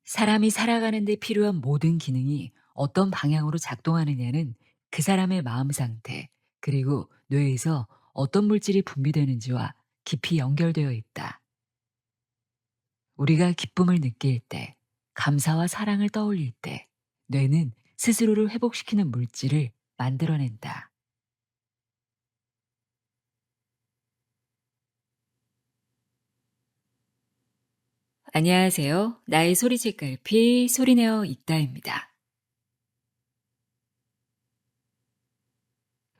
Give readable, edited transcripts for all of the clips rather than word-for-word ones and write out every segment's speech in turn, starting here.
사람이 살아가는 데 필요한 모든 기능이 어떤 방향으로 작동하느냐는 그 사람의 마음 상태, 그리고 뇌에서 어떤 물질이 분비되는지와 깊이 연결되어 있다. 우리가 기쁨을 느낄 때, 감사와 사랑을 떠올릴 때, 뇌는 스스로를 회복시키는 물질을 만들어낸다. 안녕하세요. 나의 소리책갈피 소리내어 있다입니다.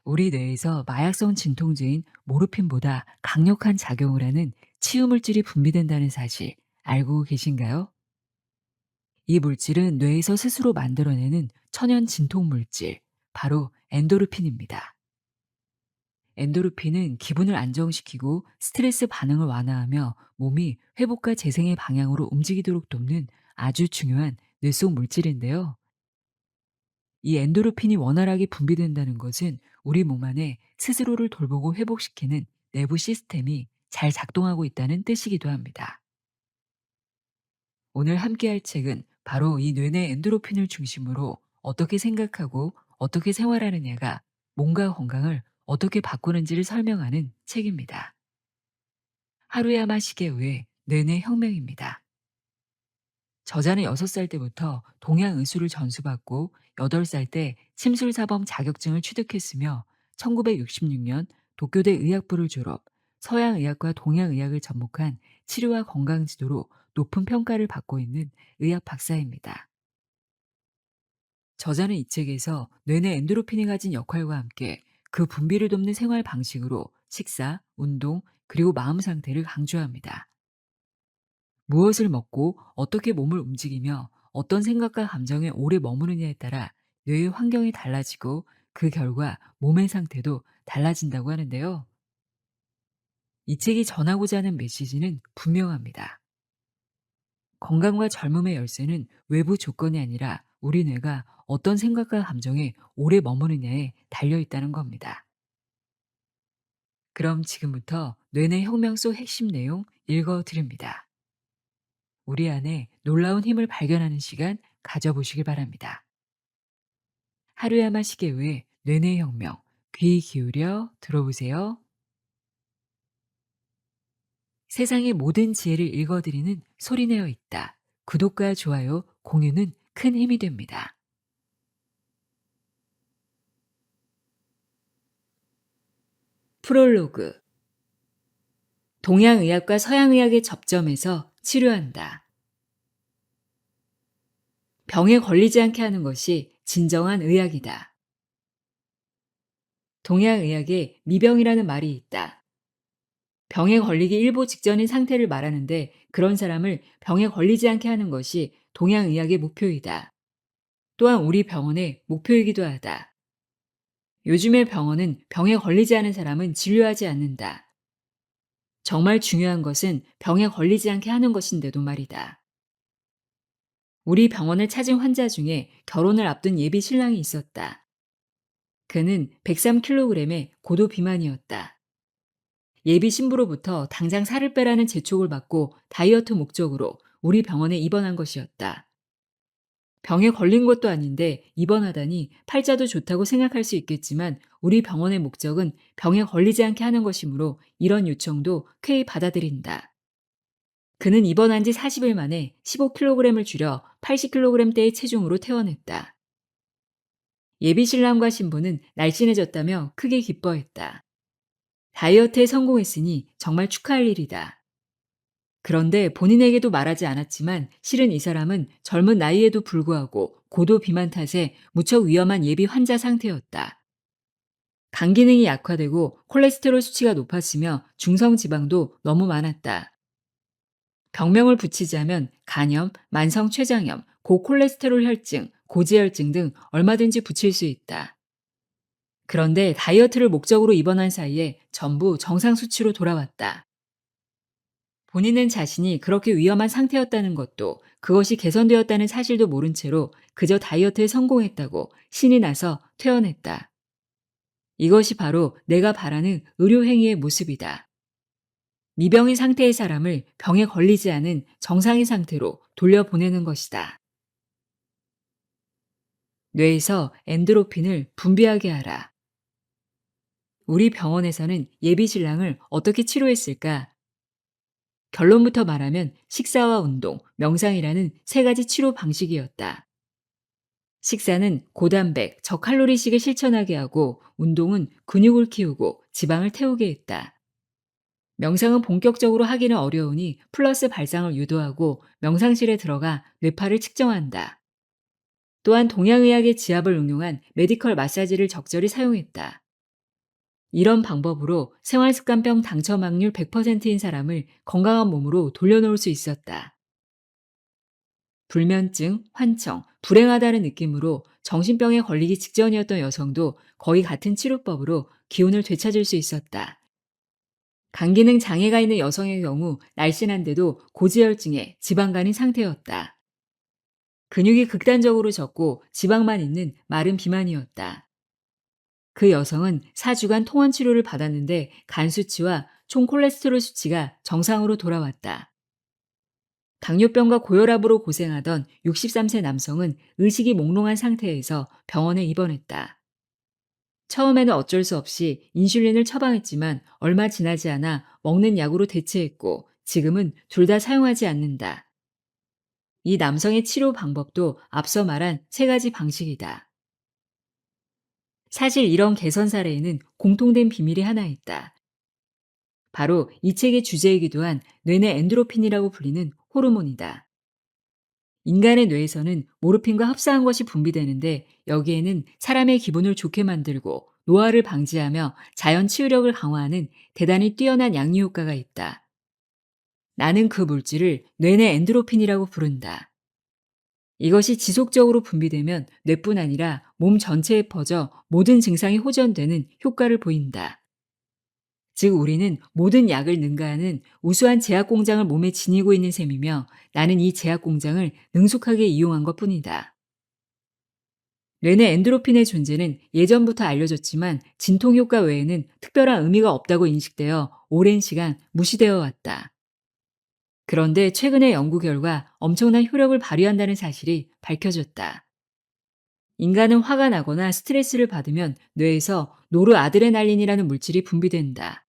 우리 뇌에서 마약성 진통제인 모르핀보다 강력한 작용을 하는 치유물질이 분비된다는 사실 알고 계신가요? 이 물질은 뇌에서 스스로 만들어내는 천연 진통물질, 바로 엔도르핀입니다. 엔도르핀은 기분을 안정시키고 스트레스 반응을 완화하며 몸이 회복과 재생의 방향으로 움직이도록 돕는 아주 중요한 뇌 속 물질인데요. 이 엔도르핀이 원활하게 분비된다는 것은 우리 몸 안에 스스로를 돌보고 회복시키는 내부 시스템이 잘 작동하고 있다는 뜻이기도 합니다. 오늘 함께 할 책은 바로 이 뇌내 엔도르핀을 중심으로 어떻게 생각하고 어떻게 생활하느냐가 몸과 건강을 어떻게 바꾸는지를 설명하는 책입니다. 하루야마 시게우의 뇌내 혁명입니다. 저자는 6살 때부터 동양 의술을 전수받고 8살 때 침술사범 자격증을 취득했으며 1966년 도쿄대 의학부를 졸업, 서양의학과 동양의학을 접목한 치료와 건강 지도로 높은 평가를 받고 있는 의학 박사입니다. 저자는 이 책에서 뇌내 엔도르핀이 가진 역할과 함께 그 분비를 돕는 생활 방식으로 식사, 운동, 그리고 마음 상태를 강조합니다. 무엇을 먹고 어떻게 몸을 움직이며 어떤 생각과 감정에 오래 머무느냐에 따라 뇌의 환경이 달라지고 그 결과 몸의 상태도 달라진다고 하는데요. 이 책이 전하고자 하는 메시지는 분명합니다. 건강과 젊음의 열쇠는 외부 조건이 아니라 우리 뇌가 어떤 생각과 감정에 오래 머무느냐에 달려 있다는 겁니다. 그럼 지금부터 뇌내 혁명 속 핵심 내용 읽어 드립니다. 우리 안에 놀라운 힘을 발견하는 시간 가져보시길 바랍니다. 하루야마 시게우의 뇌내 혁명, 귀 기울여 들어보세요. 세상의 모든 지혜를 읽어드리는 소리내어 있다. 구독과 좋아요, 공유는 큰 힘이 됩니다. 프롤로그. 동양의학과 서양의학의 접점에서 치료한다. 병에 걸리지 않게 하는 것이 진정한 의학이다. 동양의학에 미병이라는 말이 있다. 병에 걸리기 일보 직전인 상태를 말하는데 그런 사람을 병에 걸리지 않게 하는 것이 동양의학의 목표이다. 또한 우리 병원의 목표이기도 하다. 요즘의 병원은 병에 걸리지 않은 사람은 진료하지 않는다. 정말 중요한 것은 병에 걸리지 않게 하는 것인데도 말이다. 우리 병원을 찾은 환자 중에 결혼을 앞둔 예비 신랑이 있었다. 그는 103kg의 고도 비만이었다. 예비 신부로부터 당장 살을 빼라는 재촉을 받고 다이어트 목적으로 우리 병원에 입원한 것이었다. 병에 걸린 것도 아닌데 입원하다니 팔자도 좋다고 생각할 수 있겠지만 우리 병원의 목적은 병에 걸리지 않게 하는 것이므로 이런 요청도 쾌히 받아들인다. 그는 입원한 지 40일 만에 15kg을 줄여 80kg대의 체중으로 퇴원했다. 예비 신랑과 신부는 날씬해졌다며 크게 기뻐했다. 다이어트에 성공했으니 정말 축하할 일이다. 그런데 본인에게도 말하지 않았지만 실은 이 사람은 젊은 나이에도 불구하고 고도 비만 탓에 무척 위험한 예비 환자 상태였다. 간 기능이 약화되고 콜레스테롤 수치가 높았으며 중성 지방도 너무 많았다. 병명을 붙이자면 간염, 만성 췌장염, 고콜레스테롤 혈증, 고지혈증 등 얼마든지 붙일 수 있다. 그런데 다이어트를 목적으로 입원한 사이에 전부 정상 수치로 돌아왔다. 본인은 자신이 그렇게 위험한 상태였다는 것도 그것이 개선되었다는 사실도 모른 채로 그저 다이어트에 성공했다고 신이 나서 퇴원했다. 이것이 바로 내가 바라는 의료행위의 모습이다. 미병인 상태의 사람을 병에 걸리지 않은 정상인 상태로 돌려보내는 것이다. 뇌에서 엔도르핀을 분비하게 하라. 우리 병원에서는 예비 신랑을 어떻게 치료했을까? 결론부터 말하면 식사와 운동, 명상이라는 세 가지 치료 방식이었다. 식사는 고단백, 저칼로리식을 실천하게 하고 운동은 근육을 키우고 지방을 태우게 했다. 명상은 본격적으로 하기는 어려우니 플러스 발상을 유도하고 명상실에 들어가 뇌파를 측정한다. 또한 동양의학의 지압을 응용한 메디컬 마사지를 적절히 사용했다. 이런 방법으로 생활습관병 당첨 확률 100%인 사람을 건강한 몸으로 돌려놓을 수 있었다. 불면증, 환청, 불행하다는 느낌으로 정신병에 걸리기 직전이었던 여성도 거의 같은 치료법으로 기운을 되찾을 수 있었다. 간기능 장애가 있는 여성의 경우 날씬한데도 고지혈증에 지방간인 상태였다. 근육이 극단적으로 적고 지방만 있는 마른 비만이었다. 그 여성은 4주간 통원 치료를 받았는데 간 수치와 총 콜레스테롤 수치가 정상으로 돌아왔다. 당뇨병과 고혈압으로 고생하던 63세 남성은 의식이 몽롱한 상태에서 병원에 입원했다. 처음에는 어쩔 수 없이 인슐린을 처방했지만 얼마 지나지 않아 먹는 약으로 대체했고 지금은 둘 다 사용하지 않는다. 이 남성의 치료 방법도 앞서 말한 세 가지 방식이다. 사실 이런 개선 사례에는 공통된 비밀이 하나 있다. 바로 이 책의 주제이기도 한 뇌내 엔도르핀이라고 불리는 호르몬이다. 인간의 뇌에서는 모르핀과 흡사한 것이 분비되는데 여기에는 사람의 기분을 좋게 만들고 노화를 방지하며 자연 치유력을 강화하는 대단히 뛰어난 양리 효과가 있다. 나는 그 물질을 뇌내 엔도르핀이라고 부른다. 이것이 지속적으로 분비되면 뇌뿐 아니라 몸 전체에 퍼져 모든 증상이 호전되는 효과를 보인다. 즉 우리는 모든 약을 능가하는 우수한 제약 공장을 몸에 지니고 있는 셈이며 나는 이 제약 공장을 능숙하게 이용한 것뿐이다. 뇌내 엔도르핀의 존재는 예전부터 알려졌지만 진통 효과 외에는 특별한 의미가 없다고 인식되어 오랜 시간 무시되어 왔다. 그런데 최근의 연구 결과 엄청난 효력을 발휘한다는 사실이 밝혀졌다. 인간은 화가 나거나 스트레스를 받으면 뇌에서 노르아드레날린이라는 물질이 분비된다.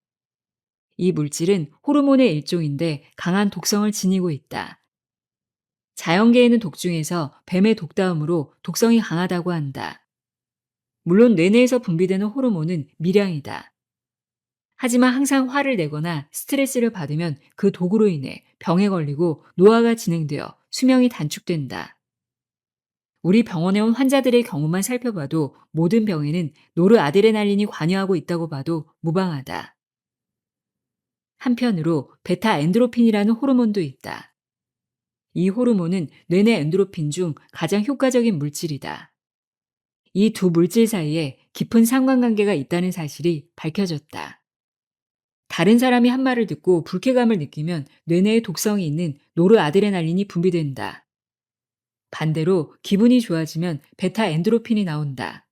이 물질은 호르몬의 일종인데 강한 독성을 지니고 있다. 자연계에는 독 중에서 뱀의 독다음으로 독성이 강하다고 한다. 물론 뇌내에서 분비되는 호르몬은 미량이다. 하지만 항상 화를 내거나 스트레스를 받으면 그 독으로 인해 병에 걸리고 노화가 진행되어 수명이 단축된다. 우리 병원에 온 환자들의 경우만 살펴봐도 모든 병에는 노르아드레날린이 관여하고 있다고 봐도 무방하다. 한편으로 베타 엔도르핀이라는 호르몬도 있다. 이 호르몬은 뇌내 엔도르핀 중 가장 효과적인 물질이다. 이 두 물질 사이에 깊은 상관관계가 있다는 사실이 밝혀졌다. 다른 사람이 한 말을 듣고 불쾌감을 느끼면 뇌내에 독성이 있는 노르아드레날린이 분비된다. 반대로 기분이 좋아지면 베타 엔도르핀이 나온다.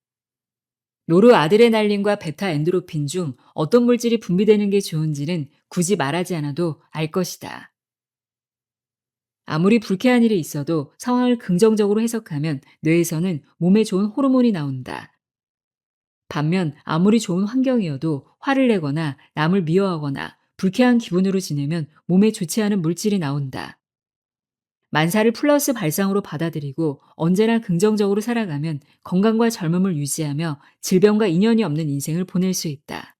노르아드레날린과 베타 엔도르핀 중 어떤 물질이 분비되는 게 좋은지는 굳이 말하지 않아도 알 것이다. 아무리 불쾌한 일이 있어도 상황을 긍정적으로 해석하면 뇌에서는 몸에 좋은 호르몬이 나온다. 반면 아무리 좋은 환경이어도 화를 내거나 남을 미워하거나 불쾌한 기분으로 지내면 몸에 좋지 않은 물질이 나온다. 만사를 플러스 발상으로 받아들이고 언제나 긍정적으로 살아가면 건강과 젊음을 유지하며 질병과 인연이 없는 인생을 보낼 수 있다.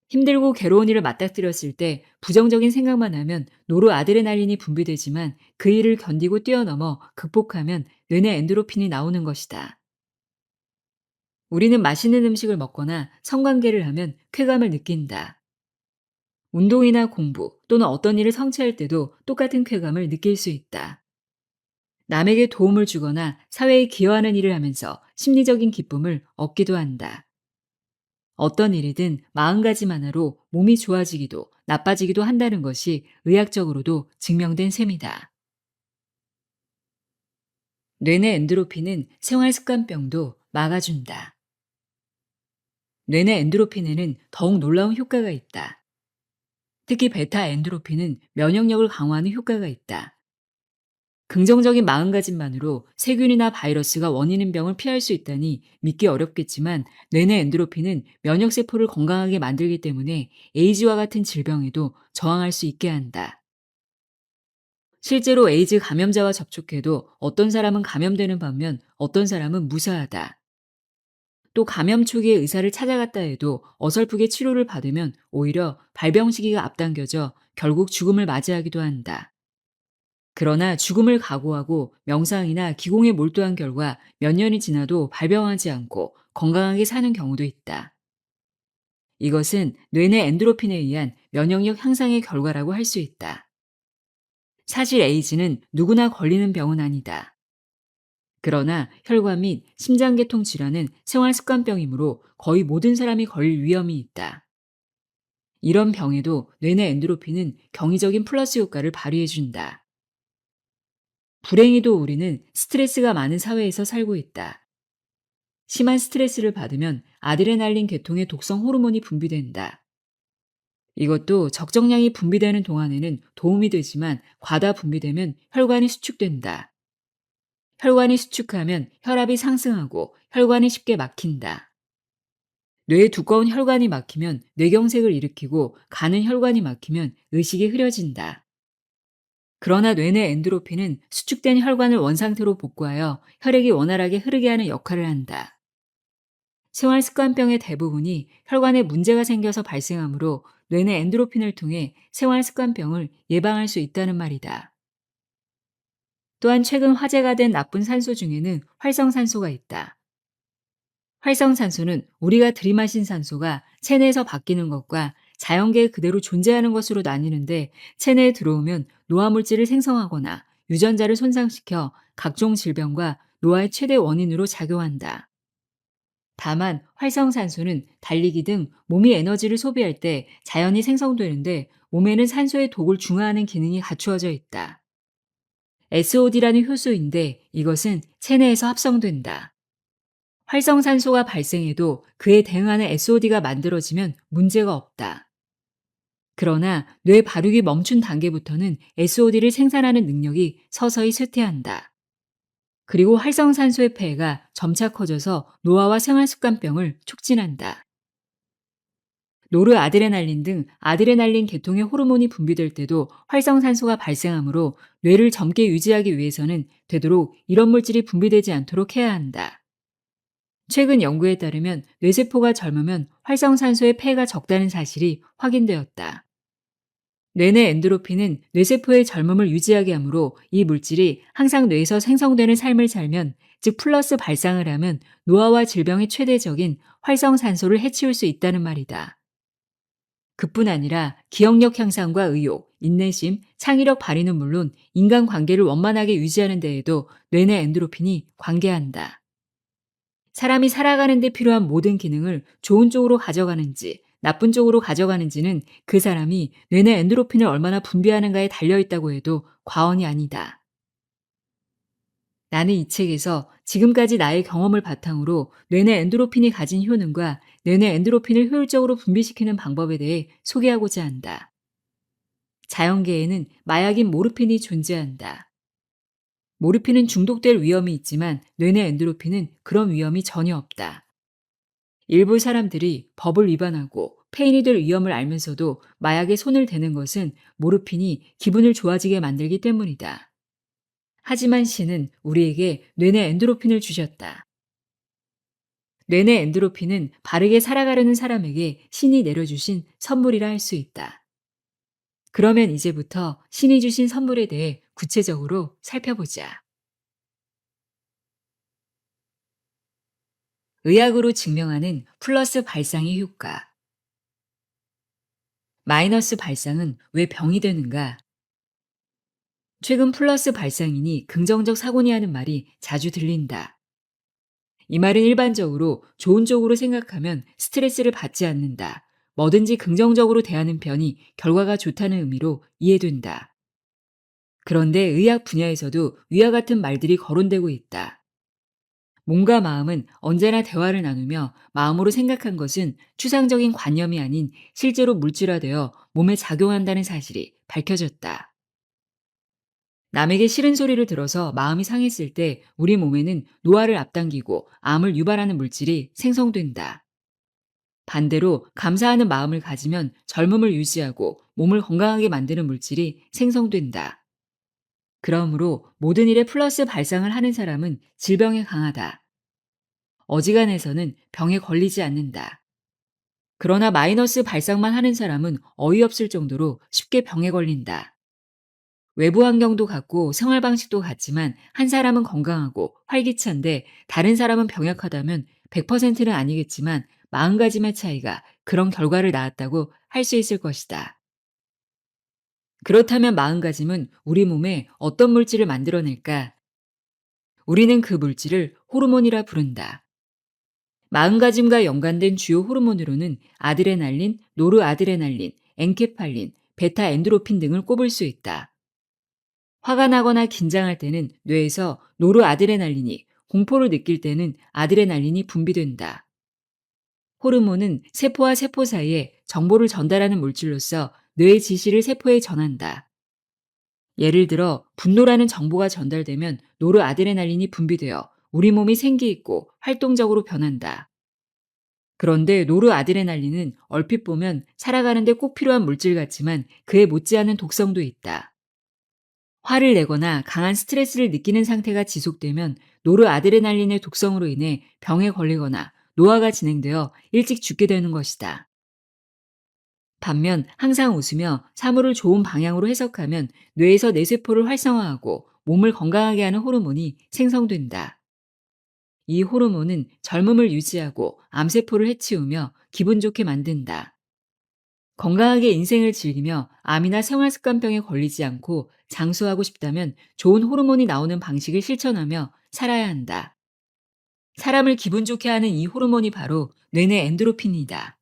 힘들고 괴로운 일을 맞닥뜨렸을 때 부정적인 생각만 하면 노르아드레날린이 분비되지만 그 일을 견디고 뛰어넘어 극복하면 뇌내 엔도르핀이 나오는 것이다. 우리는 맛있는 음식을 먹거나 성관계를 하면 쾌감을 느낀다. 운동이나 공부 또는 어떤 일을 성취할 때도 똑같은 쾌감을 느낄 수 있다. 남에게 도움을 주거나 사회에 기여하는 일을 하면서 심리적인 기쁨을 얻기도 한다. 어떤 일이든 마음가짐 하나로 몸이 좋아지기도 나빠지기도 한다는 것이 의학적으로도 증명된 셈이다. 뇌내 엔도르핀은 생활습관병도 막아준다. 뇌내 엔도르핀에는 더욱 놀라운 효과가 있다. 특히 베타 엔도르핀은 면역력을 강화하는 효과가 있다. 긍정적인 마음가짐만으로 세균이나 바이러스가 원인인 병을 피할 수 있다니 믿기 어렵겠지만 뇌내 엔도르핀은 면역세포를 건강하게 만들기 때문에 에이즈와 같은 질병에도 저항할 수 있게 한다. 실제로 에이즈 감염자와 접촉해도 어떤 사람은 감염되는 반면 어떤 사람은 무사하다. 또 감염 초기에 의사를 찾아갔다 해도 어설프게 치료를 받으면 오히려 발병 시기가 앞당겨져 결국 죽음을 맞이하기도 한다. 그러나 죽음을 각오하고 명상이나 기공에 몰두한 결과 몇 년이 지나도 발병하지 않고 건강하게 사는 경우도 있다. 이것은 뇌내 엔도르핀에 의한 면역력 향상의 결과라고 할 수 있다. 사실 에이즈는 누구나 걸리는 병은 아니다. 그러나 혈관 및 심장계통 질환은 생활습관병이므로 거의 모든 사람이 걸릴 위험이 있다. 이런 병에도 뇌내 엔도르핀은 경이적인 플러스 효과를 발휘해준다. 불행히도 우리는 스트레스가 많은 사회에서 살고 있다. 심한 스트레스를 받으면 아드레날린 계통의 독성 호르몬이 분비된다. 이것도 적정량이 분비되는 동안에는 도움이 되지만 과다 분비되면 혈관이 수축된다. 혈관이 수축하면 혈압이 상승하고 혈관이 쉽게 막힌다. 뇌에 두꺼운 혈관이 막히면 뇌경색을 일으키고 가는 혈관이 막히면 의식이 흐려진다. 그러나 뇌내 엔도르핀은 수축된 혈관을 원상태로 복구하여 혈액이 원활하게 흐르게 하는 역할을 한다. 생활습관병의 대부분이 혈관에 문제가 생겨서 발생하므로 뇌내 엔도르핀을 통해 생활습관병을 예방할 수 있다는 말이다. 또한 최근 화제가 된 나쁜 산소 중에는 활성산소가 있다. 활성산소는 우리가 들이마신 산소가 체내에서 바뀌는 것과 자연계에 그대로 존재하는 것으로 나뉘는데 체내에 들어오면 노화물질을 생성하거나 유전자를 손상시켜 각종 질병과 노화의 최대 원인으로 작용한다. 다만 활성산소는 달리기 등 몸이 에너지를 소비할 때 자연히 생성되는데 몸에는 산소의 독을 중화하는 기능이 갖추어져 있다. SOD라는 효소인데 이것은 체내에서 합성된다. 활성산소가 발생해도 그에 대응하는 SOD가 만들어지면 문제가 없다. 그러나 뇌 발육이 멈춘 단계부터는 SOD를 생산하는 능력이 서서히 쇠퇴한다. 그리고 활성산소의 폐해가 점차 커져서 노화와 생활습관병을 촉진한다. 노르아드레날린 등 아드레날린 계통의 호르몬이 분비될 때도 활성산소가 발생하므로 뇌를 젊게 유지하기 위해서는 되도록 이런 물질이 분비되지 않도록 해야 한다. 최근 연구에 따르면 뇌세포가 젊으면 활성산소의 폐해가 적다는 사실이 확인되었다. 뇌내 엔도르핀은 뇌세포의 젊음을 유지하게 하므로 이 물질이 항상 뇌에서 생성되는 삶을 살면, 즉 플러스 발상을 하면 노화와 질병의 최대적인 활성산소를 해치울 수 있다는 말이다. 그뿐 아니라 기억력 향상과 의욕, 인내심, 창의력 발휘는 물론 인간관계를 원만하게 유지하는 데에도 뇌내 엔도르핀이 관계한다. 사람이 살아가는 데 필요한 모든 기능을 좋은 쪽으로 가져가는지 나쁜 쪽으로 가져가는지는 그 사람이 뇌내 엔도르핀을 얼마나 분비하는가에 달려있다고 해도 과언이 아니다. 나는 이 책에서 지금까지 나의 경험을 바탕으로 뇌내 엔도르핀이 가진 효능과 뇌내 엔도르핀을 효율적으로 분비시키는 방법에 대해 소개하고자 한다. 자연계에는 마약인 모르핀이 존재한다. 모르핀은 중독될 위험이 있지만 뇌내 엔도르핀은 그런 위험이 전혀 없다. 일부 사람들이 법을 위반하고 폐인이 될 위험을 알면서도 마약에 손을 대는 것은 모르핀이 기분을 좋아지게 만들기 때문이다. 하지만 신은 우리에게 뇌내 엔도르핀을 주셨다. 뇌내 엔도르핀은 바르게 살아가려는 사람에게 신이 내려주신 선물이라 할 수 있다. 그러면 이제부터 신이 주신 선물에 대해 구체적으로 살펴보자. 의학으로 증명하는 플러스 발상의 효과. 마이너스 발상은 왜 병이 되는가? 최근 플러스 발상이니 긍정적 사고니 하는 말이 자주 들린다. 이 말은 일반적으로 좋은 쪽으로 생각하면 스트레스를 받지 않는다. 뭐든지 긍정적으로 대하는 편이 결과가 좋다는 의미로 이해된다. 그런데 의학 분야에서도 위와 같은 말들이 거론되고 있다. 몸과 마음은 언제나 대화를 나누며 마음으로 생각한 것은 추상적인 관념이 아닌 실제로 물질화되어 몸에 작용한다는 사실이 밝혀졌다. 남에게 싫은 소리를 들어서 마음이 상했을 때 우리 몸에는 노화를 앞당기고 암을 유발하는 물질이 생성된다. 반대로 감사하는 마음을 가지면 젊음을 유지하고 몸을 건강하게 만드는 물질이 생성된다. 그러므로 모든 일에 플러스 발상을 하는 사람은 질병에 강하다. 어지간해서는 병에 걸리지 않는다. 그러나 마이너스 발상만 하는 사람은 어이없을 정도로 쉽게 병에 걸린다. 외부 환경도 같고 생활 방식도 같지만 한 사람은 건강하고 활기찬데 다른 사람은 병약하다면 100%는 아니겠지만 40가지의 차이가 그런 결과를 낳았다고 할 수 있을 것이다. 그렇다면 40가지는 우리 몸에 어떤 물질을 만들어낼까? 우리는 그 물질을 호르몬이라 부른다. 마음가짐과 연관된 주요 호르몬으로는 아드레날린, 노르아드레날린, 엔케팔린, 베타 엔도르핀 등을 꼽을 수 있다. 화가 나거나 긴장할 때는 뇌에서 노르아드레날린이, 공포를 느낄 때는 아드레날린이 분비된다. 호르몬은 세포와 세포 사이에 정보를 전달하는 물질로서 뇌의 지시를 세포에 전한다. 예를 들어 분노라는 정보가 전달되면 노르아드레날린이 분비되어 우리 몸이 생기있고 활동적으로 변한다. 그런데 노르아드레날린은 얼핏 보면 살아가는데 꼭 필요한 물질 같지만 그에 못지않은 독성도 있다. 화를 내거나 강한 스트레스를 느끼는 상태가 지속되면 노르아드레날린의 독성으로 인해 병에 걸리거나 노화가 진행되어 일찍 죽게 되는 것이다. 반면 항상 웃으며 사물을 좋은 방향으로 해석하면 뇌에서 뇌세포를 활성화하고 몸을 건강하게 하는 호르몬이 생성된다. 이 호르몬은 젊음을 유지하고 암세포를 해치우며 기분 좋게 만든다. 건강하게 인생을 즐기며 암이나 생활습관병에 걸리지 않고 장수하고 싶다면 좋은 호르몬이 나오는 방식을 실천하며 살아야 한다. 사람을 기분 좋게 하는 이 호르몬이 바로 뇌내 엔도르핀이다.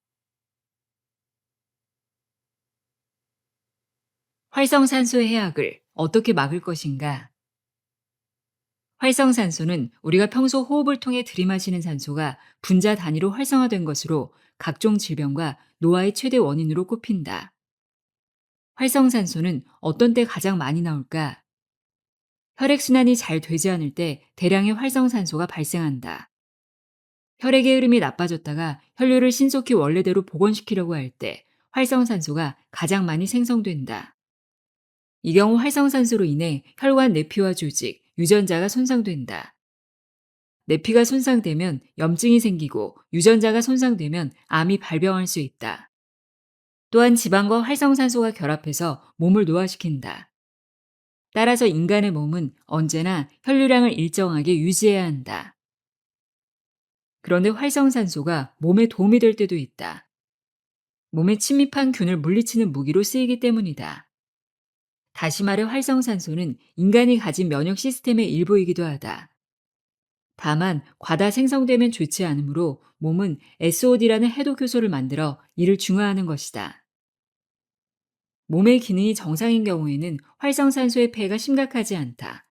활성산소의 해악을 어떻게 막을 것인가? 활성산소는 우리가 평소 호흡을 통해 들이마시는 산소가 분자 단위로 활성화된 것으로 각종 질병과 노화의 최대 원인으로 꼽힌다. 활성산소는 어떤 때 가장 많이 나올까? 혈액순환이 잘 되지 않을 때 대량의 활성산소가 발생한다. 혈액의 흐름이 나빠졌다가 혈류를 신속히 원래대로 복원시키려고 할 때 활성산소가 가장 많이 생성된다. 이 경우 활성산소로 인해 혈관 내피와 조직, 유전자가 손상된다. 내피가 손상되면 염증이 생기고 유전자가 손상되면 암이 발병할 수 있다. 또한 지방과 활성산소가 결합해서 몸을 노화시킨다. 따라서 인간의 몸은 언제나 혈류량을 일정하게 유지해야 한다. 그런데 활성산소가 몸에 도움이 될 때도 있다. 몸에 침입한 균을 물리치는 무기로 쓰이기 때문이다. 다시 말해 활성산소는 인간이 가진 면역 시스템의 일부이기도 하다. 다만 과다 생성되면 좋지 않으므로 몸은 SOD라는 해독 효소를 만들어 이를 중화하는 것이다. 몸의 기능이 정상인 경우에는 활성산소의 폐해가 심각하지 않다.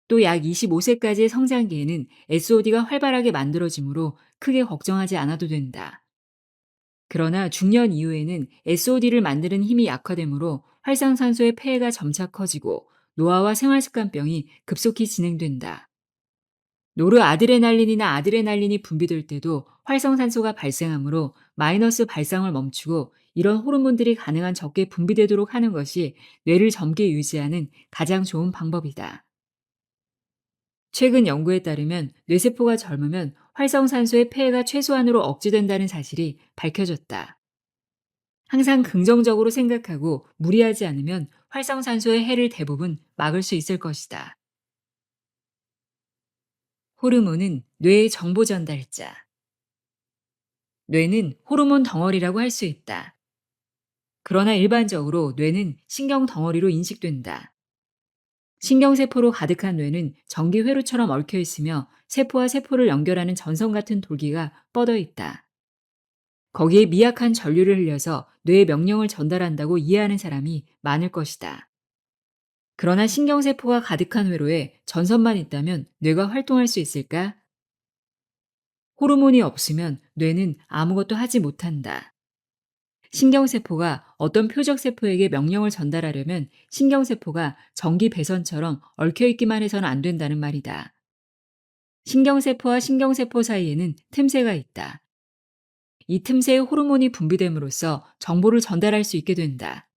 또 약 25세까지의 성장기에는 SOD가 활발하게 만들어지므로 크게 걱정하지 않아도 된다. 그러나 중년 이후에는 SOD를 만드는 힘이 약화되므로 활성산소의 폐해가 점차 커지고 노화와 생활습관병이 급속히 진행된다. 노르아드레날린이나 아드레날린이 분비될 때도 활성산소가 발생하므로 마이너스 발상을 멈추고 이런 호르몬들이 가능한 적게 분비되도록 하는 것이 뇌를 젊게 유지하는 가장 좋은 방법이다. 최근 연구에 따르면 뇌세포가 젊으면 활성산소의 폐해가 최소한으로 억제된다는 사실이 밝혀졌다. 항상 긍정적으로 생각하고 무리하지 않으면 활성산소의 해를 대부분 막을 수 있을 것이다. 호르몬은 뇌의 정보 전달자. 뇌는 호르몬 덩어리라고 할 수 있다. 그러나 일반적으로 뇌는 신경 덩어리로 인식된다. 신경세포로 가득한 뇌는 전기 회로처럼 얽혀 있으며 세포와 세포를 연결하는 전선 같은 돌기가 뻗어 있다. 거기에 미약한 전류를 흘려서 뇌에 명령을 전달한다고 이해하는 사람이 많을 것이다. 그러나 신경세포가 가득한 회로에 전선만 있다면 뇌가 활동할 수 있을까? 호르몬이 없으면 뇌는 아무것도 하지 못한다. 신경세포가 어떤 표적세포에게 명령을 전달하려면 신경세포가 전기 배선처럼 얽혀있기만 해서는 안 된다는 말이다. 신경세포와 신경세포 사이에는 틈새가 있다. 이 틈새에 호르몬이 분비됨으로써 정보를 전달할 수 있게 된다.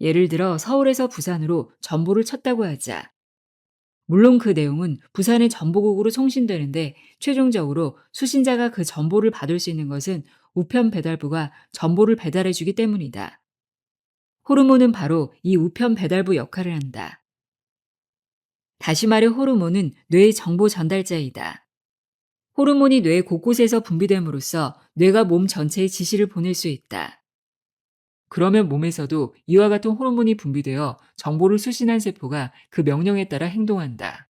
예를 들어 서울에서 부산으로 전보를 쳤다고 하자. 물론 그 내용은 부산의 정보국으로 송신되는데 최종적으로 수신자가 그 정보를 받을 수 있는 것은 우편 배달부가 정보를 배달해 주기 때문이다. 호르몬은 바로 이 우편 배달부 역할을 한다. 다시 말해 호르몬은 뇌의 정보 전달자이다. 호르몬이 뇌 곳곳에서 분비됨으로써 뇌가 몸 전체에 지시를 보낼 수 있다. 그러면 몸에서도 이와 같은 호르몬이 분비되어 정보를 수신한 세포가 그 명령에 따라 행동한다.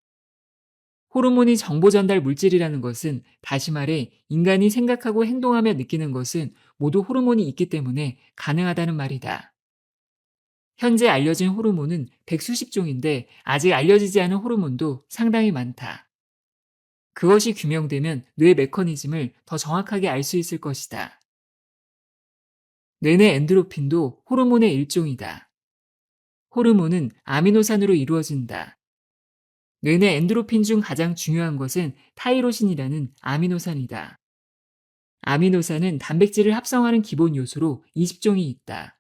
호르몬이 정보 전달 물질이라는 것은 다시 말해 인간이 생각하고 행동하며 느끼는 것은 모두 호르몬이 있기 때문에 가능하다는 말이다. 현재 알려진 호르몬은 백수십 종인데 아직 알려지지 않은 호르몬도 상당히 많다. 그것이 규명되면 뇌 메커니즘을 더 정확하게 알 수 있을 것이다. 뇌내 엔도르핀도 호르몬의 일종이다. 호르몬은 아미노산으로 이루어진다. 뇌내 엔도르핀 중 가장 중요한 것은 타이로신이라는 아미노산이다. 아미노산은 단백질을 합성하는 기본 요소로 20종이 있다.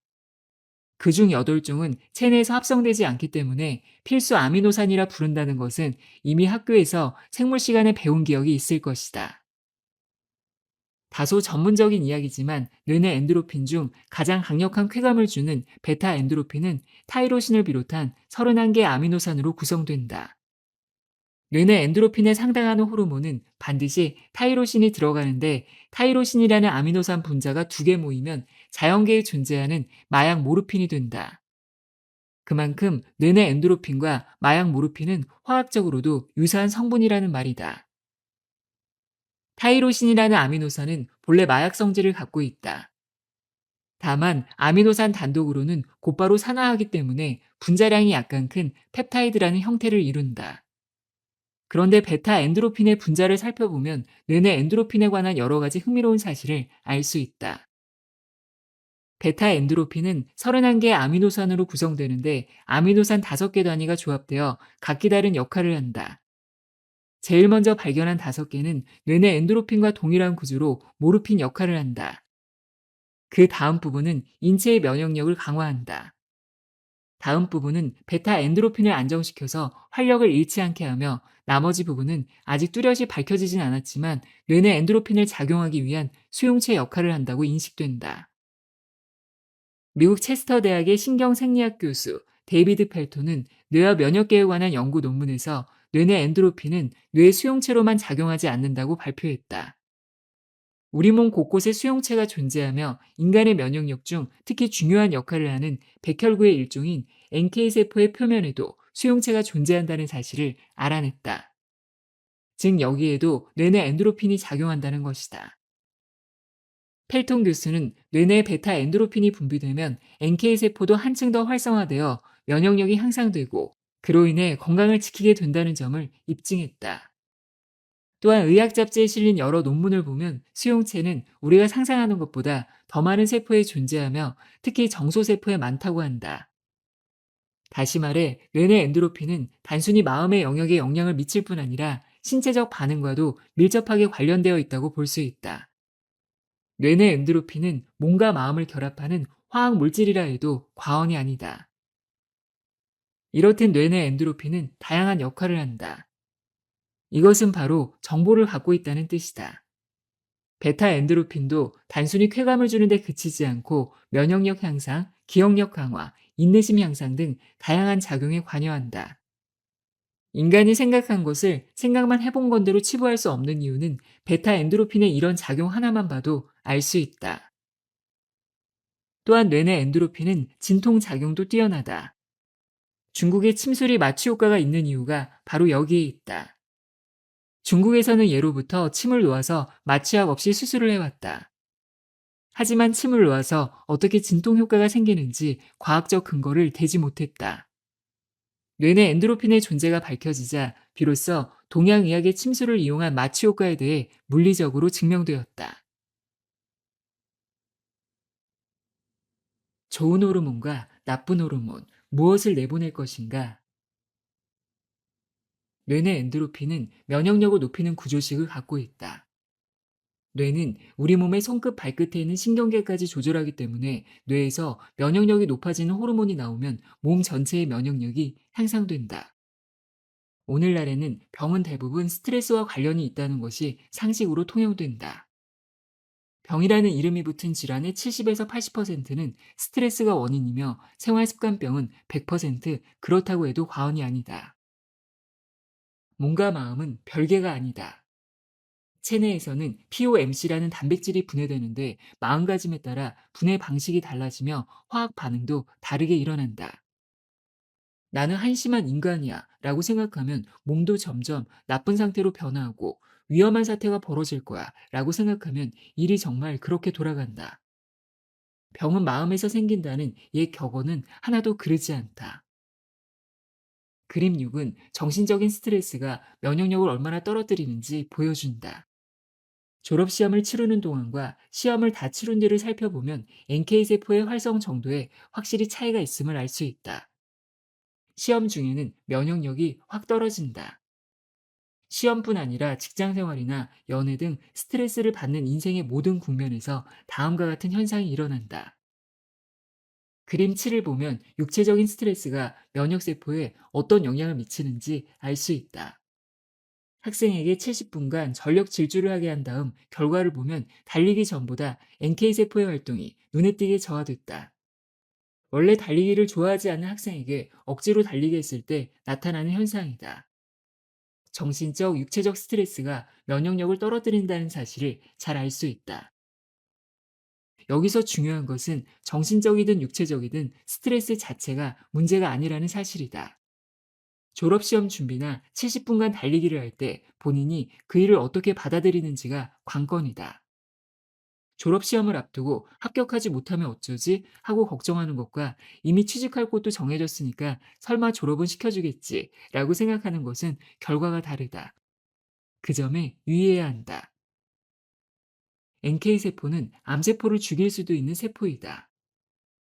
그중 8종은 체내에서 합성되지 않기 때문에 필수 아미노산이라 부른다는 것은 이미 학교에서 생물 시간에 배운 기억이 있을 것이다. 다소 전문적인 이야기지만 뇌내 엔도르핀 중 가장 강력한 쾌감을 주는 베타 엔도르핀은 타이로신을 비롯한 31개 아미노산으로 구성된다. 뇌내 엔도르핀에 상당하는 호르몬은 반드시 타이로신이 들어가는데 타이로신이라는 아미노산 분자가 2개 모이면 자연계에 존재하는 마약 모르핀이 된다. 그만큼 뇌내 엔도르핀과 마약 모르핀은 화학적으로도 유사한 성분이라는 말이다. 타이로신이라는 아미노산은 본래 마약 성질을 갖고 있다. 다만 아미노산 단독으로는 곧바로 산화하기 때문에 분자량이 약간 큰 펩타이드라는 형태를 이룬다. 그런데 베타 엔도르핀의 분자를 살펴보면 뇌내 엔도르핀에 관한 여러 가지 흥미로운 사실을 알 수 있다. 베타 엔도르핀은 31개 아미노산으로 구성되는데 아미노산 5개 단위가 조합되어 각기 다른 역할을 한다. 제일 먼저 발견한 5개는 뇌내 엔도르핀과 동일한 구조로 모르핀 역할을 한다. 그 다음 부분은 인체의 면역력을 강화한다. 다음 부분은 베타 엔도르핀을 안정시켜서 활력을 잃지 않게 하며 나머지 부분은 아직 뚜렷이 밝혀지진 않았지만 뇌내 엔도르핀을 작용하기 위한 수용체 역할을 한다고 인식된다. 미국 체스터 대학의 신경생리학 교수 데이비드 펠톤은 뇌와 면역계에 관한 연구 논문에서 뇌내 엔도르핀은 뇌 수용체로만 작용하지 않는다고 발표했다. 우리 몸 곳곳에 수용체가 존재하며 인간의 면역력 중 특히 중요한 역할을 하는 백혈구의 일종인 NK세포의 표면에도 수용체가 존재한다는 사실을 알아냈다. 즉 여기에도 뇌내 엔도르핀이 작용한다는 것이다. 펠톤 교수는 뇌내 베타 엔도르핀이 분비되면 NK세포도 한층 더 활성화되어 면역력이 향상되고 그로 인해 건강을 지키게 된다는 점을 입증했다. 또한 의학 잡지에 실린 여러 논문을 보면 수용체는 우리가 상상하는 것보다 더 많은 세포에 존재하며 특히 정소세포에 많다고 한다. 다시 말해 뇌내 엔도르핀은 단순히 마음의 영역에 영향을 미칠 뿐 아니라 신체적 반응과도 밀접하게 관련되어 있다고 볼 수 있다. 뇌내 엔도르핀은 몸과 마음을 결합하는 화학 물질이라 해도 과언이 아니다. 이렇듯 뇌내 엔도르핀은 다양한 역할을 한다. 이것은 바로 정보를 갖고 있다는 뜻이다. 베타 엔도르핀도 단순히 쾌감을 주는데 그치지 않고 면역력 향상, 기억력 강화, 인내심 향상 등 다양한 작용에 관여한다. 인간이 생각한 것을 생각만 해본 건대로 치부할 수 없는 이유는 베타 엔도르핀의 이런 작용 하나만 봐도 알 수 있다. 또한 뇌내 엔도르핀은 진통 작용도 뛰어나다. 중국의 침술이 마취 효과가 있는 이유가 바로 여기에 있다. 중국에서는 예로부터 침을 놓아서 마취약 없이 수술을 해왔다. 하지만 침을 놓아서 어떻게 진통 효과가 생기는지 과학적 근거를 대지 못했다. 뇌내 엔도르핀의 존재가 밝혀지자 비로소 동양의학의 침술을 이용한 마취 효과에 대해 물리적으로 증명되었다. 좋은 호르몬과 나쁜 호르몬, 무엇을 내보낼 것인가? 뇌의 엔도르핀은 면역력을 높이는 구조식을 갖고 있다. 뇌는 우리 몸의 손끝 발끝에 있는 신경계까지 조절하기 때문에 뇌에서 면역력이 높아지는 호르몬이 나오면 몸 전체의 면역력이 향상된다. 오늘날에는 병은 대부분 스트레스와 관련이 있다는 것이 상식으로 통용된다. 병이라는 이름이 붙은 질환의 70에서 80%는 스트레스가 원인이며 생활습관병은 100% 그렇다고 해도 과언이 아니다. 몸과 마음은 별개가 아니다. 체내에서는 POMC라는 단백질이 분해되는데 마음가짐에 따라 분해 방식이 달라지며 화학 반응도 다르게 일어난다. 나는 한심한 인간이야 라고 생각하면 몸도 점점 나쁜 상태로 변화하고 위험한 사태가 벌어질 거야 라고 생각하면 일이 정말 그렇게 돌아간다. 병은 마음에서 생긴다는 옛 격언은 하나도 그르지 않다. 그림 6은 정신적인 스트레스가 면역력을 얼마나 떨어뜨리는지 보여준다. 졸업시험을 치르는 동안과 시험을 다 치른 뒤를 살펴보면 NK세포의 활성 정도에 확실히 차이가 있음을 알 수 있다. 시험 중에는 면역력이 확 떨어진다. 시험뿐 아니라 직장 생활이나 연애 등 스트레스를 받는 인생의 모든 국면에서 다음과 같은 현상이 일어난다. 그림 7을 보면 육체적인 스트레스가 면역세포에 어떤 영향을 미치는지 알 수 있다. 학생에게 70분간 전력 질주를 하게 한 다음 결과를 보면 달리기 전보다 NK세포의 활동이 눈에 띄게 저하됐다. 원래 달리기를 좋아하지 않는 학생에게 억지로 달리게 했을 때 나타나는 현상이다. 정신적, 육체적 스트레스가 면역력을 떨어뜨린다는 사실을 잘 알 수 있다. 여기서 중요한 것은 정신적이든 육체적이든 스트레스 자체가 문제가 아니라는 사실이다. 졸업시험 준비나 70분간 달리기를 할 때 본인이 그 일을 어떻게 받아들이는지가 관건이다. 졸업시험을 앞두고 합격하지 못하면 어쩌지 하고 걱정하는 것과 이미 취직할 곳도 정해졌으니까 설마 졸업은 시켜주겠지 라고 생각하는 것은 결과가 다르다. 그 점에 유의해야 한다. NK세포는 암세포를 죽일 수도 있는 세포이다.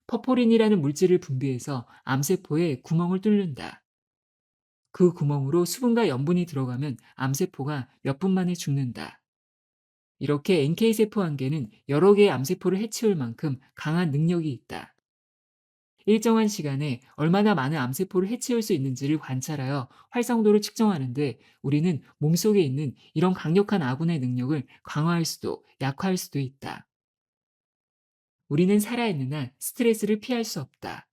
퍼포린이라는 물질을 분비해서 암세포에 구멍을 뚫는다. 그 구멍으로 수분과 염분이 들어가면 암세포가 몇 분 만에 죽는다. 이렇게 NK세포 한 개는 여러 개의 암세포를 해치울 만큼 강한 능력이 있다. 일정한 시간에 얼마나 많은 암세포를 해치울 수 있는지를 관찰하여 활성도를 측정하는데 우리는 몸속에 있는 이런 강력한 아군의 능력을 강화할 수도 약화할 수도 있다. 우리는 살아있는 한 스트레스를 피할 수 없다.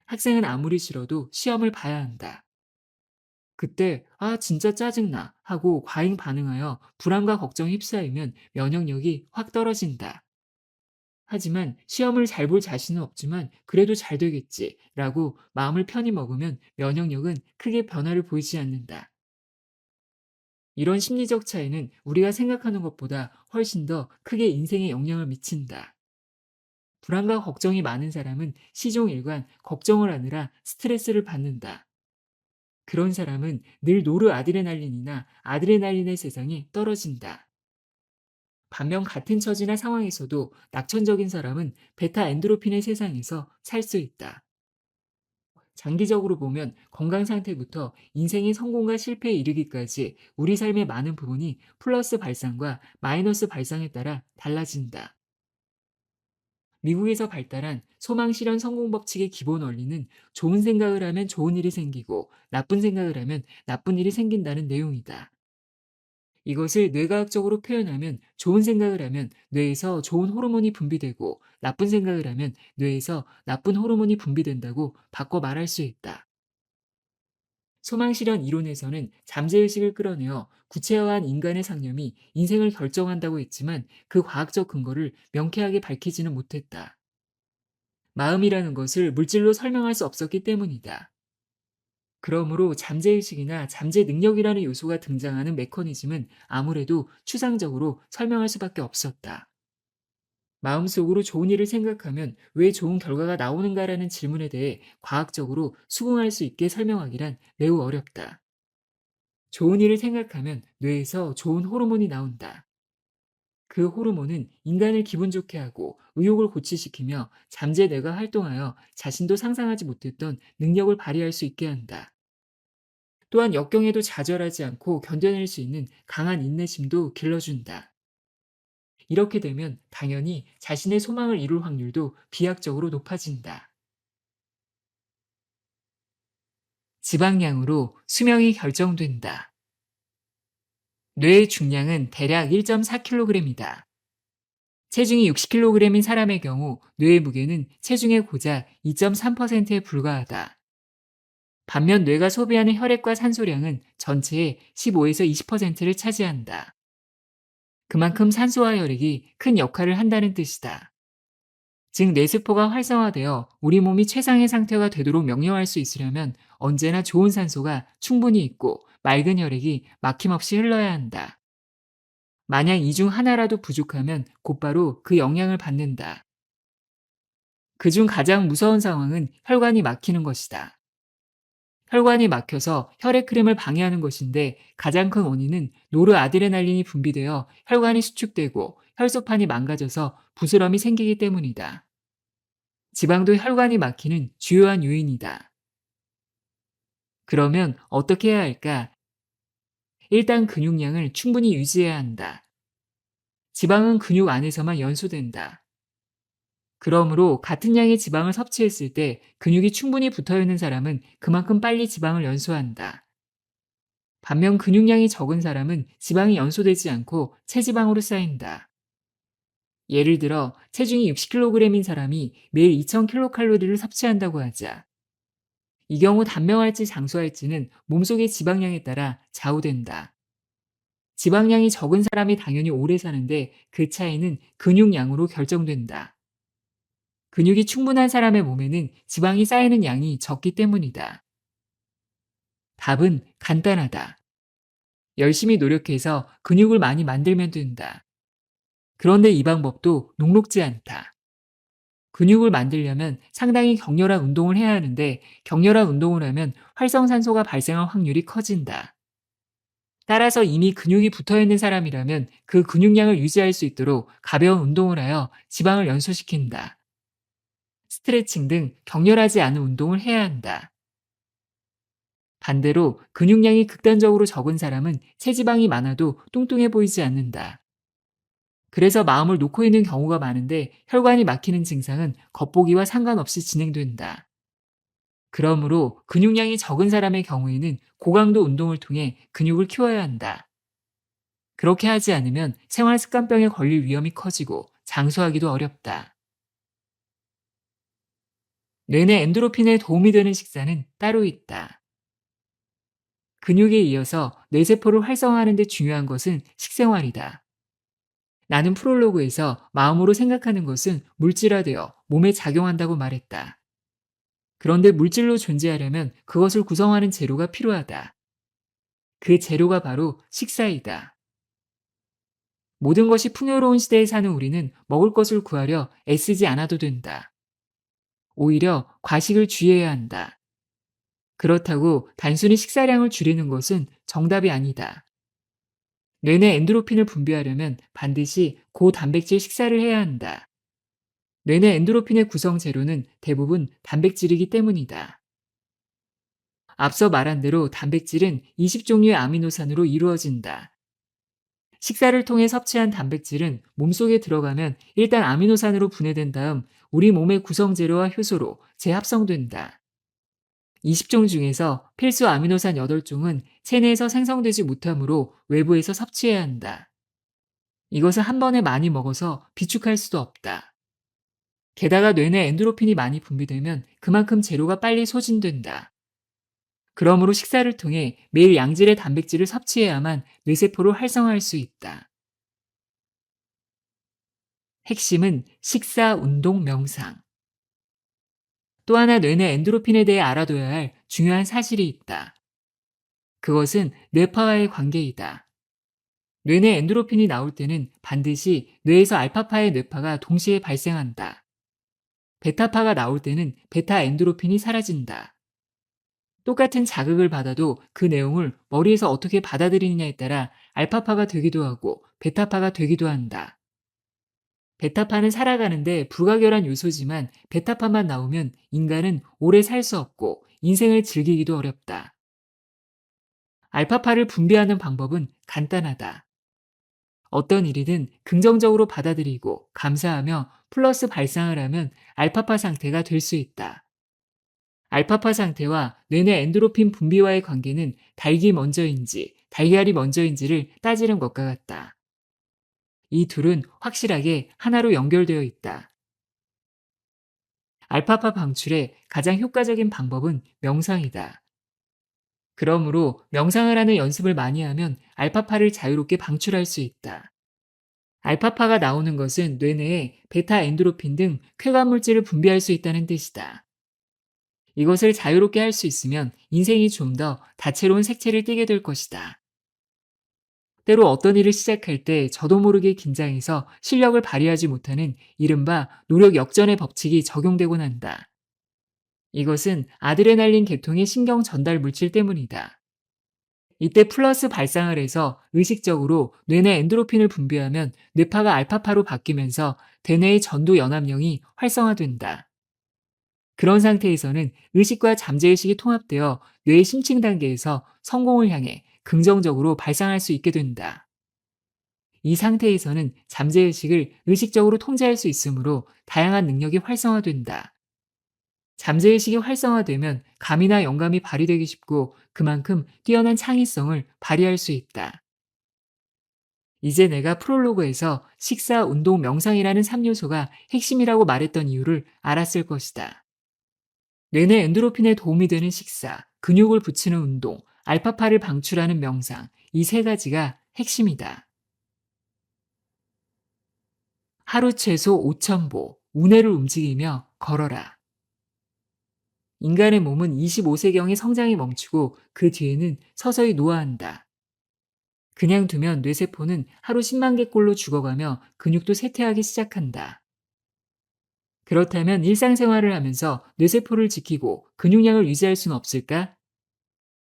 학생은 아무리 싫어도 시험을 봐야 한다. 그때 "아 진짜 짜증나." 하고 과잉 반응하여 불안과 걱정에 휩싸이면 면역력이 확 떨어진다. 하지만 시험을 잘 볼 자신은 없지만 '그래도 잘 되겠지.'라고 마음을 편히 먹으면 면역력은 크게 변화를 보이지 않는다. 이런 심리적 차이는 우리가 생각하는 것보다 훨씬 더 크게 인생에 영향을 미친다. 불안과 걱정이 많은 사람은 시종일관 걱정을 하느라 스트레스를 받는다. 그런 사람은 늘 노르아드레날린이나 아드레날린의 세상에 떨어진다. 반면 같은 처지나 상황에서도 낙천적인 사람은 베타 엔도르핀의 세상에서 살 수 있다. 장기적으로 보면 건강 상태부터 인생의 성공과 실패에 이르기까지 우리 삶의 많은 부분이 플러스 발상과 마이너스 발상에 따라 달라진다. 미국에서 발달한 소망 실현 성공 법칙의 기본 원리는 좋은 생각을 하면 좋은 일이 생기고 나쁜 생각을 하면 나쁜 일이 생긴다는 내용이다. 이것을 뇌과학적으로 표현하면 좋은 생각을 하면 뇌에서 좋은 호르몬이 분비되고 나쁜 생각을 하면 뇌에서 나쁜 호르몬이 분비된다고 바꿔 말할 수 있다. 소망실현 이론에서는 잠재의식을 끌어내어 구체화한 인간의 상념이 인생을 결정한다고 했지만 그 과학적 근거를 명쾌하게 밝히지는 못했다. 마음이라는 것을 물질로 설명할 수 없었기 때문이다. 그러므로 잠재의식이나 잠재 능력이라는 요소가 등장하는 메커니즘은 아무래도 추상적으로 설명할 수밖에 없었다. 마음속으로 좋은 일을 생각하면 왜 좋은 결과가 나오는가라는 질문에 대해 과학적으로 수긍할 수 있게 설명하기란 매우 어렵다. 좋은 일을 생각하면 뇌에서 좋은 호르몬이 나온다. 그 호르몬은 인간을 기분 좋게 하고 의욕을 고취시키며 잠재 뇌가 활동하여 자신도 상상하지 못했던 능력을 발휘할 수 있게 한다. 또한 역경에도 좌절하지 않고 견뎌낼 수 있는 강한 인내심도 길러준다. 이렇게 되면 당연히 자신의 소망을 이룰 확률도 비약적으로 높아진다. 지방량으로 수명이 결정된다. 뇌의 중량은 대략 1.4kg이다. 체중이 60kg인 사람의 경우 뇌의 무게는 체중의 고작 2.3%에 불과하다. 반면 뇌가 소비하는 혈액과 산소량은 전체의 15에서 20%를 차지한다. 그만큼 산소와 혈액이 큰 역할을 한다는 뜻이다. 즉, 뇌세포가 활성화되어 우리 몸이 최상의 상태가 되도록 명령할 수 있으려면 언제나 좋은 산소가 충분히 있고 맑은 혈액이 막힘없이 흘러야 한다. 만약 이 중 하나라도 부족하면 곧바로 그 영향을 받는다. 그중 가장 무서운 상황은 혈관이 막히는 것이다. 혈관이 막혀서 혈액 흐름을 방해하는 것인데 가장 큰 원인은 노르아드레날린이 분비되어 혈관이 수축되고 혈소판이 망가져서 부스럼이 생기기 때문이다. 지방도 혈관이 막히는 주요한 요인이다. 그러면 어떻게 해야 할까? 일단 근육량을 충분히 유지해야 한다. 지방은 근육 안에서만 연소된다. 그러므로 같은 양의 지방을 섭취했을 때 근육이 충분히 붙어 있는 사람은 그만큼 빨리 지방을 연소한다. 반면 근육량이 적은 사람은 지방이 연소되지 않고 체지방으로 쌓인다. 예를 들어 체중이 60kg인 사람이 매일 2000kcal를 섭취한다고 하자. 이 경우 단명할지 장수할지는 몸속의 지방량에 따라 좌우된다. 지방량이 적은 사람이 당연히 오래 사는데 그 차이는 근육량으로 결정된다. 근육이 충분한 사람의 몸에는 지방이 쌓이는 양이 적기 때문이다. 답은 간단하다. 열심히 노력해서 근육을 많이 만들면 된다. 그런데 이 방법도 녹록지 않다. 근육을 만들려면 상당히 격렬한 운동을 해야 하는데 격렬한 운동을 하면 활성산소가 발생할 확률이 커진다. 따라서 이미 근육이 붙어 있는 사람이라면 그 근육량을 유지할 수 있도록 가벼운 운동을 하여 지방을 연소시킨다. 스트레칭 등 격렬하지 않은 운동을 해야 한다. 반대로 근육량이 극단적으로 적은 사람은 체지방이 많아도 뚱뚱해 보이지 않는다. 그래서 마음을 놓고 있는 경우가 많은데 혈관이 막히는 증상은 겉보기와 상관없이 진행된다. 그러므로 근육량이 적은 사람의 경우에는 고강도 운동을 통해 근육을 키워야 한다. 그렇게 하지 않으면 생활습관병에 걸릴 위험이 커지고 장수하기도 어렵다. 뇌내 엔도르핀에 도움이 되는 식사는 따로 있다. 근육에 이어서 뇌세포를 활성화하는 데 중요한 것은 식생활이다. 나는 프롤로그에서 마음으로 생각하는 것은 물질화되어 몸에 작용한다고 말했다. 그런데 물질로 존재하려면 그것을 구성하는 재료가 필요하다. 그 재료가 바로 식사이다. 모든 것이 풍요로운 시대에 사는 우리는 먹을 것을 구하려 애쓰지 않아도 된다. 오히려 과식을 주의해야 한다. 그렇다고 단순히 식사량을 줄이는 것은 정답이 아니다. 뇌내 엔도르핀을 분비하려면 반드시 고단백질 식사를 해야 한다. 뇌내 엔도르핀의 구성 재료는 대부분 단백질이기 때문이다. 앞서 말한 대로 단백질은 20종류의 아미노산으로 이루어진다. 식사를 통해 섭취한 단백질은 몸속에 들어가면 일단 아미노산으로 분해된 다음 우리 몸의 구성 재료와 효소로 재합성된다. 20종 중에서 필수 아미노산 8종은 체내에서 생성되지 못하므로 외부에서 섭취해야 한다. 이것을 한 번에 많이 먹어서 비축할 수도 없다. 게다가 뇌내 엔도르핀이 많이 분비되면 그만큼 재료가 빨리 소진된다. 그러므로 식사를 통해 매일 양질의 단백질을 섭취해야만 뇌세포를 활성화할 수 있다. 핵심은 식사, 운동, 명상. 또 하나 뇌내 엔도르핀에 대해 알아둬야 할 중요한 사실이 있다. 그것은 뇌파와의 관계이다. 뇌내 엔도르핀이 나올 때는 반드시 뇌에서 알파파의 뇌파가 동시에 발생한다. 베타파가 나올 때는 베타 엔도르핀이 사라진다. 똑같은 자극을 받아도 그 내용을 머리에서 어떻게 받아들이느냐에 따라 알파파가 되기도 하고 베타파가 되기도 한다. 베타파는 살아가는데 불가결한 요소지만 베타파만 나오면 인간은 오래 살 수 없고 인생을 즐기기도 어렵다. 알파파를 분비하는 방법은 간단하다. 어떤 일이든 긍정적으로 받아들이고 감사하며 플러스 발상을 하면 알파파 상태가 될 수 있다. 알파파 상태와 뇌내 엔도르핀 분비와의 관계는 닭이 먼저인지 달걀이 먼저인지를 따지는 것과 같다. 이 둘은 확실하게 하나로 연결되어 있다. 알파파 방출의 가장 효과적인 방법은 명상이다. 그러므로 명상을 하는 연습을 많이 하면 알파파를 자유롭게 방출할 수 있다. 알파파가 나오는 것은 뇌내에 베타 엔도르핀 등 쾌감 물질을 분비할 수 있다는 뜻이다. 이것을 자유롭게 할 수 있으면 인생이 좀 더 다채로운 색채를 띠게 될 것이다. 때로 어떤 일을 시작할 때 저도 모르게 긴장해서 실력을 발휘하지 못하는 이른바 노력 역전의 법칙이 적용되곤 한다. 이것은 아드레날린 계통의 신경 전달 물질 때문이다. 이때 플러스 발상을 해서 의식적으로 뇌내 엔도르핀을 분비하면 뇌파가 알파파로 바뀌면서 대뇌의 전두 연합령이 활성화된다. 그런 상태에서는 의식과 잠재의식이 통합되어 뇌의 심층 단계에서 성공을 향해 긍정적으로 발상할 수 있게 된다. 이 상태에서는 잠재의식을 의식적으로 통제할 수 있으므로 다양한 능력이 활성화된다. 잠재의식이 활성화되면 감이나 영감이 발휘되기 쉽고 그만큼 뛰어난 창의성을 발휘할 수 있다. 이제 내가 프롤로그에서 식사, 운동, 명상이라는 3요소가 핵심이라고 말했던 이유를 알았을 것이다. 뇌내 엔도르핀에 도움이 되는 식사, 근육을 붙이는 운동, 알파파를 방출하는 명상, 이 세 가지가 핵심이다. 하루 최소 5,000보, 우뇌를 움직이며 걸어라. 인간의 몸은 25세경에 성장이 멈추고 그 뒤에는 서서히 노화한다. 그냥 두면 뇌세포는 하루 10만 개꼴로 죽어가며 근육도 쇠퇴하기 시작한다. 그렇다면 일상생활을 하면서 뇌세포를 지키고 근육량을 유지할 수는 없을까?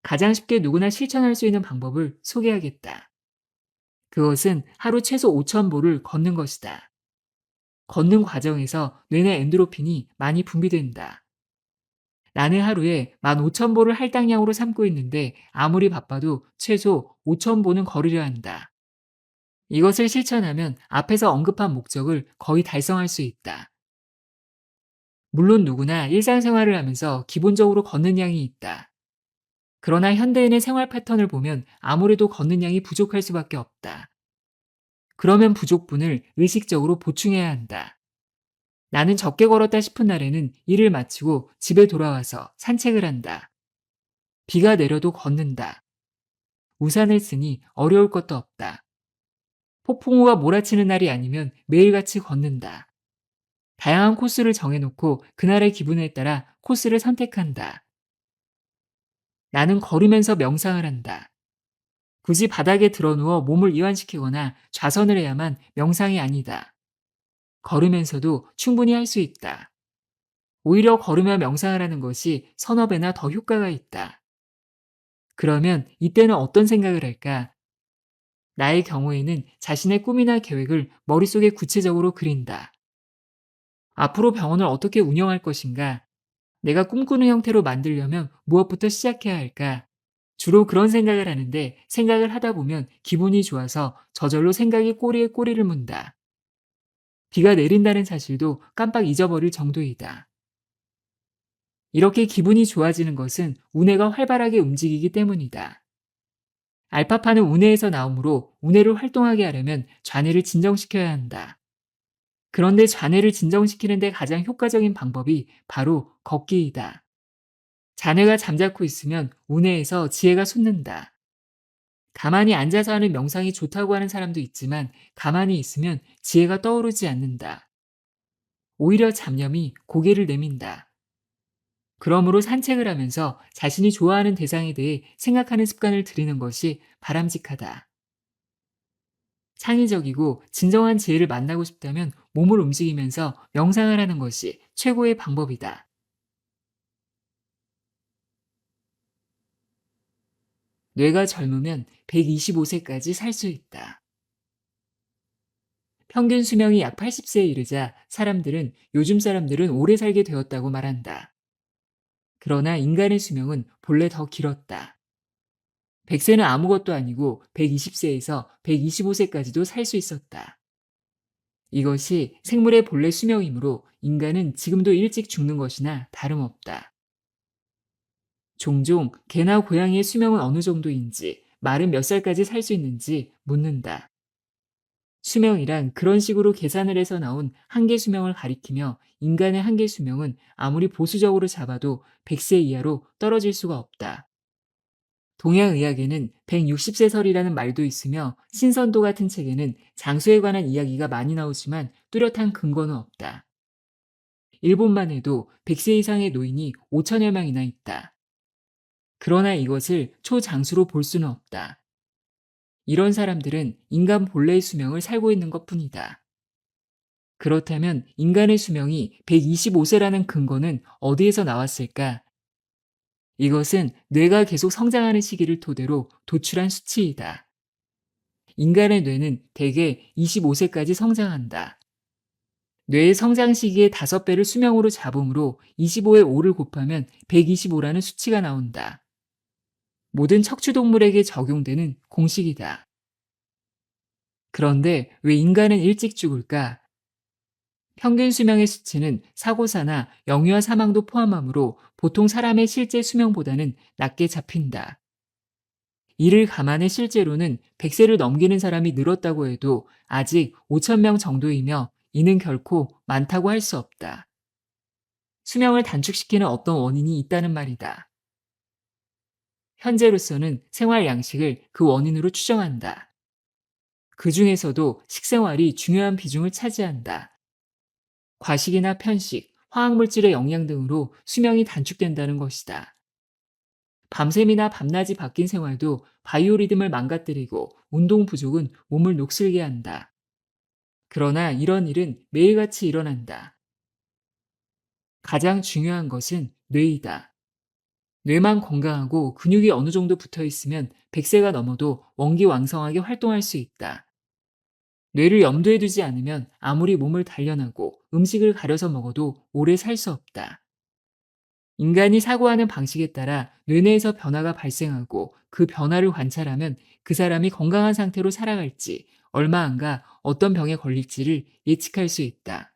가장 쉽게 누구나 실천할 수 있는 방법을 소개하겠다. 그것은 하루 최소 5,000보를 걷는 것이다. 걷는 과정에서 뇌내 엔도르핀이 많이 분비된다. 나는 하루에 15,000보를 할당량으로 삼고 있는데 아무리 바빠도 최소 5,000보는 걸으려 한다. 이것을 실천하면 앞에서 언급한 목적을 거의 달성할 수 있다. 물론 누구나 일상생활을 하면서 기본적으로 걷는 양이 있다. 그러나 현대인의 생활 패턴을 보면 아무래도 걷는 양이 부족할 수밖에 없다. 그러면 부족분을 의식적으로 보충해야 한다. 나는 적게 걸었다 싶은 날에는 일을 마치고 집에 돌아와서 산책을 한다. 비가 내려도 걷는다. 우산을 쓰니 어려울 것도 없다. 폭풍우가 몰아치는 날이 아니면 매일같이 걷는다. 다양한 코스를 정해놓고 그날의 기분에 따라 코스를 선택한다. 나는 걸으면서 명상을 한다. 굳이 바닥에 드러누워 몸을 이완시키거나 좌선을 해야만 명상이 아니다. 걸으면서도 충분히 할 수 있다. 오히려 걸으며 명상을 하는 것이 서너 배나 더 효과가 있다. 그러면 이때는 어떤 생각을 할까? 나의 경우에는 자신의 꿈이나 계획을 머릿속에 구체적으로 그린다. 앞으로 병원을 어떻게 운영할 것인가? 내가 꿈꾸는 형태로 만들려면 무엇부터 시작해야 할까? 주로 그런 생각을 하는데 생각을 하다 보면 기분이 좋아서 저절로 생각이 꼬리에 꼬리를 문다. 비가 내린다는 사실도 깜빡 잊어버릴 정도이다. 이렇게 기분이 좋아지는 것은 우뇌가 활발하게 움직이기 때문이다. 알파파는 우뇌에서 나오므로 우뇌를 활동하게 하려면 좌뇌를 진정시켜야 한다. 그런데 좌뇌를 진정시키는 데 가장 효과적인 방법이 바로 걷기이다. 좌뇌가 잠자코 있으면 우뇌에서 지혜가 솟는다. 가만히 앉아서 하는 명상이 좋다고 하는 사람도 있지만 가만히 있으면 지혜가 떠오르지 않는다. 오히려 잡념이 고개를 내민다. 그러므로 산책을 하면서 자신이 좋아하는 대상에 대해 생각하는 습관을 들이는 것이 바람직하다. 창의적이고 진정한 지혜를 만나고 싶다면 몸을 움직이면서 명상을 하는 것이 최고의 방법이다. 뇌가 젊으면 125세까지 살 수 있다. 평균 수명이 약 80세에 이르자 사람들은 요즘 사람들은 오래 살게 되었다고 말한다. 그러나 인간의 수명은 본래 더 길었다. 100세는 아무것도 아니고 120세에서 125세까지도 살 수 있었다. 이것이 생물의 본래 수명이므로 인간은 지금도 일찍 죽는 것이나 다름없다. 종종 개나 고양이의 수명은 어느 정도인지, 말은 몇 살까지 살 수 있는지 묻는다. 수명이란 그런 식으로 계산을 해서 나온 한계 수명을 가리키며 인간의 한계 수명은 아무리 보수적으로 잡아도 100세 이하로 떨어질 수가 없다. 동양의학에는 160세설이라는 말도 있으며 신선도 같은 책에는 장수에 관한 이야기가 많이 나오지만 뚜렷한 근거는 없다. 일본만 해도 100세 이상의 노인이 5천여 명이나 있다. 그러나 이것을 초장수로 볼 수는 없다. 이런 사람들은 인간 본래의 수명을 살고 있는 것뿐이다. 그렇다면 인간의 수명이 125세라는 근거는 어디에서 나왔을까? 이것은 뇌가 계속 성장하는 시기를 토대로 도출한 수치이다. 인간의 뇌는 대개 25세까지 성장한다. 뇌의 성장 시기의 5배를 수명으로 잡음으로 25에 5를 곱하면 125라는 수치가 나온다. 모든 척추동물에게 적용되는 공식이다. 그런데 왜 인간은 일찍 죽을까? 평균 수명의 수치는 사고사나 영유아 사망도 포함하므로 보통 사람의 실제 수명보다는 낮게 잡힌다. 이를 감안해 실제로는 100세를 넘기는 사람이 늘었다고 해도 아직 5천 명 정도이며 이는 결코 많다고 할 수 없다. 수명을 단축시키는 어떤 원인이 있다는 말이다. 현재로서는 생활 양식을 그 원인으로 추정한다. 그 중에서도 식생활이 중요한 비중을 차지한다. 과식이나 편식, 화학물질의 영양 등으로 수명이 단축된다는 것이다. 밤샘이나 밤낮이 바뀐 생활도 바이오리듬을 망가뜨리고 운동 부족은 몸을 녹슬게 한다. 그러나 이런 일은 매일같이 일어난다. 가장 중요한 것은 뇌이다. 뇌만 건강하고 근육이 어느 정도 붙어 있으면 100세가 넘어도 원기왕성하게 활동할 수 있다. 뇌를 염두에 두지 않으면 아무리 몸을 단련하고 음식을 가려서 먹어도 오래 살 수 없다. 인간이 사고하는 방식에 따라 뇌내에서 변화가 발생하고 그 변화를 관찰하면 그 사람이 건강한 상태로 살아갈지 얼마 안 가 어떤 병에 걸릴지를 예측할 수 있다.